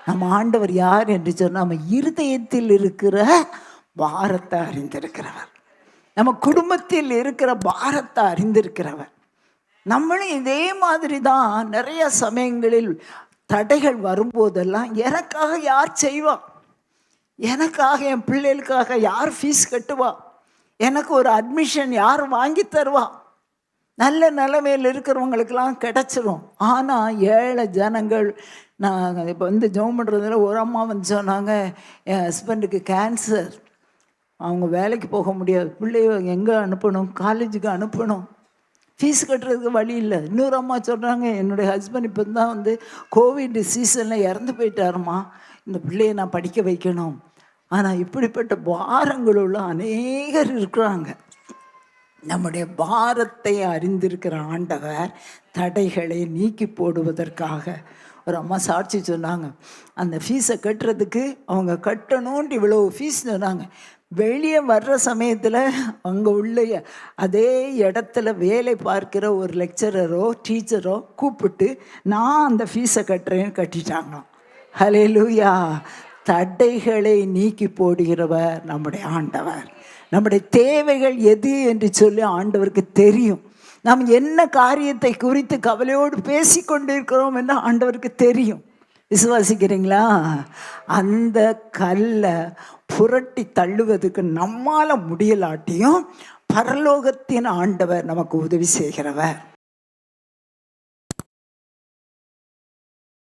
நம்ம ஆண்டவர் யார் என்று சொன்னால், நம்ம இருதயத்தில் இருக்கிற பாரத்தை அறிந்திருக்கிறவர், நம்ம குடும்பத்தில் இருக்கிற பாரத்தை அறிந்திருக்கிறவர். நம்மளும் இதே மாதிரி தான். நிறைய சமயங்களில் தடைகள் வரும்போதெல்லாம் எனக்காக யார் செய்வா, எனக்காக என் பிள்ளைகளுக்காக யார் ஃபீஸ் கட்டுவா, எனக்கு ஒரு அட்மிஷன் யார் வாங்கி தருவா, நல்ல நிலைமையில் இருக்கிறவங்களுக்கெல்லாம் கிடச்சிரும். ஆனால் ஏழை ஜனங்கள், நான் இப்போ ஜெபம் பண்ணுறதுல ஒரு அம்மா சொன்னாங்க, என் ஹஸ்பண்டுக்கு கேன்சர், அவங்க வேலைக்கு போக முடியாது, பிள்ளைய எங்கே அனுப்பணும், காலேஜுக்கு அனுப்பணும், ஃபீஸ் கட்டுறதுக்கு வழி இல்லை. இன்னொரு அம்மா சொல்கிறாங்க, என்னுடைய ஹஸ்பண்ட் இப்போ தான் கோவிட் சீசனில் இறந்து போயிட்டாருமா, இந்த பிள்ளையை நான் படிக்க வைக்கணும். ஆனால் இப்படிப்பட்ட பாரங்கள் உள்ள அநேகர் இருக்கிறாங்க. நம்முடைய பாரத்தை அறிந்திருக்கிற ஆண்டவர் தடைகளை நீக்கி போடுவதற்காக. ஒரு அம்மா சாட்சி சொன்னாங்க, அந்த ஃபீஸை கட்டுறதுக்கு அவங்க கட்டணுன்ட்டு இவ்வளோ ஃபீஸ் சொன்னாங்க. வெளியே வர்ற சமயத்தில் அங்கே உள்ள அதே இடத்துல வேலை பார்க்கிற ஒரு லெக்சரரோ டீச்சரோ கூப்பிட்டு நான் அந்த ஃபீஸை கட்டுறேன்னு கட்டிட்டாங்க. ஹல்லேலூயா! தடைகளை நீக்கி போடுகிறவர் நம்முடைய ஆண்டவர். நம்முடைய தேவைகள் எது என்று சொல்லி ஆண்டவருக்கு தெரியும். நாம் என்ன காரியத்தை குறித்து கவலையோடு பேசி கொண்டிருக்கிறோம் என்று ஆண்டவருக்கு தெரியும். விசுவாசிக்கிறீங்களா? அந்த கல்லை புரட்டி தள்ளுவதுக்கு நம்மால் முடியலாட்டியும் பரலோகத்தின் ஆண்டவர் நமக்கு உதவி செய்கிறவர்.